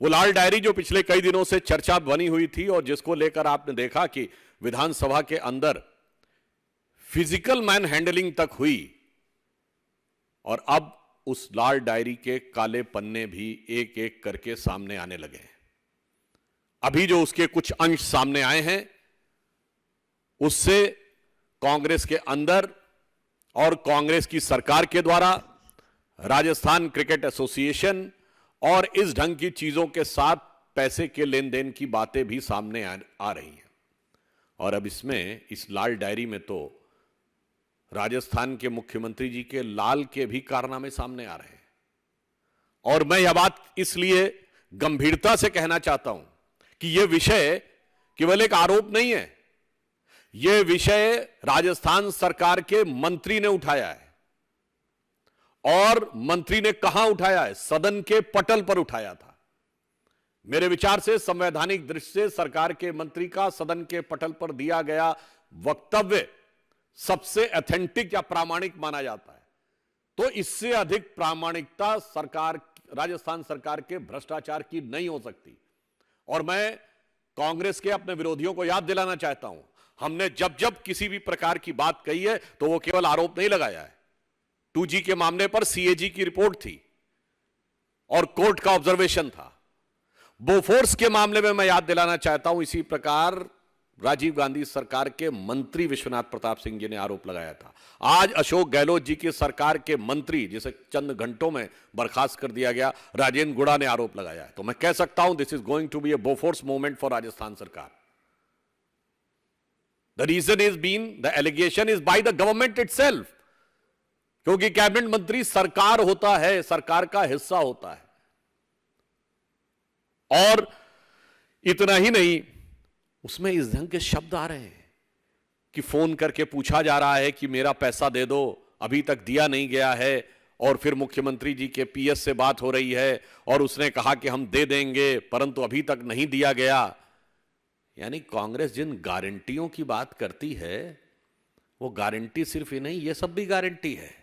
वो लाल डायरी जो पिछले कई दिनों से चर्चा बनी हुई थी और जिसको लेकर आपने देखा कि विधानसभा के अंदर फिजिकल मैन हैंडलिंग तक हुई, और अब उस लाल डायरी के काले पन्ने भी एक एक करके सामने आने लगे हैं। अभी जो उसके कुछ अंश सामने आए हैं, उससे कांग्रेस के अंदर और कांग्रेस की सरकार के द्वारा राजस्थान क्रिकेट एसोसिएशन और इस ढंग की चीजों के साथ पैसे के लेन देन की बातें भी सामने आ रही हैं। और अब इसमें इस लाल डायरी में तो राजस्थान के मुख्यमंत्री जी के लाल के भी कारनामे सामने आ रहे हैं। और मैं यह बात इसलिए गंभीरता से कहना चाहता हूं कि यह विषय केवल एक आरोप नहीं है, यह विषय राजस्थान सरकार के मंत्री ने उठाया है। और मंत्री ने कहां उठाया है? सदन के पटल पर उठाया था। मेरे विचार से संवैधानिक दृष्टि से सरकार के मंत्री का सदन के पटल पर दिया गया वक्तव्य सबसे ऑथेंटिक या प्रामाणिक माना जाता है। तो इससे अधिक प्रामाणिकता सरकार, राजस्थान सरकार के भ्रष्टाचार की नहीं हो सकती। और मैं कांग्रेस के अपने विरोधियों को याद दिलाना चाहता हूं, हमने जब जब किसी भी प्रकार की बात कही है तो वो केवल आरोप नहीं लगाया है। 2G के मामले पर CAG की रिपोर्ट थी और कोर्ट का ऑब्जर्वेशन था। बोफोर्स के मामले में मैं याद दिलाना चाहता हूं, इसी प्रकार राजीव गांधी सरकार के मंत्री विश्वनाथ प्रताप सिंह जी ने आरोप लगाया था। आज अशोक गहलोत जी की सरकार के मंत्री, जिसे चंद घंटों में बर्खास्त कर दिया गया, राजेंद्र गुड़ा ने आरोप लगाया है। तो मैं कह सकता हूं this is going to be a Bofors movement for Rajasthan सरकार। The reason is been, the allegation is by the government itself, क्योंकि कैबिनेट मंत्री सरकार होता है, सरकार का हिस्सा होता है। और इतना ही नहीं, उसमें इस ढंग के शब्द आ रहे हैं कि फोन करके पूछा जा रहा है कि मेरा पैसा दे दो, अभी तक दिया नहीं गया है। और फिर मुख्यमंत्री जी के PS से बात हो रही है और उसने कहा कि हम दे देंगे, परंतु अभी तक नहीं दिया गया। यानी कांग्रेस जिन गारंटियों की बात करती है, वो गारंटी सिर्फ ही नहीं, ये सब भी गारंटी है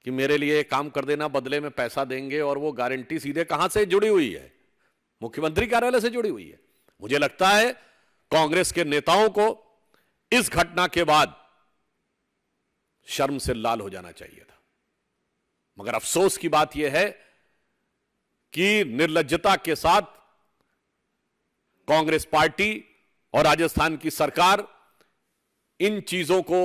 कि मेरे लिए काम कर देना, बदले में पैसा देंगे। और वो गारंटी सीधे कहां से जुड़ी हुई है? मुख्यमंत्री कार्यालय से जुड़ी हुई है। मुझे लगता है कांग्रेस के नेताओं को इस घटना के बाद शर्म से लाल हो जाना चाहिए था। मगर अफसोस की बात यह है कि निर्लज्जता के साथ कांग्रेस पार्टी और राजस्थान की सरकार इन चीजों को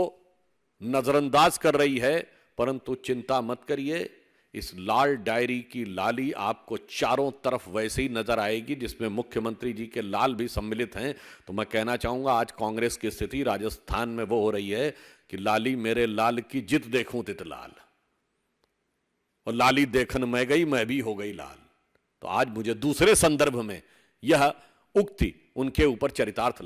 नजरअंदाज कर रही है। परंतु चिंता मत करिए, इस लाल डायरी की लाली आपको चारों तरफ वैसे ही नजर आएगी, जिसमें मुख्यमंत्री जी के लाल भी सम्मिलित हैं। तो मैं कहना चाहूंगा, आज कांग्रेस की स्थिति राजस्थान में वो हो रही है कि लाली मेरे लाल की जित देखूं तित लाल, और लाली देखन मैं गई, मैं भी हो गई लाल। तो आज मुझे दूसरे संदर्भ में यह उक्ति उनके ऊपर चरितार्थ लगती है।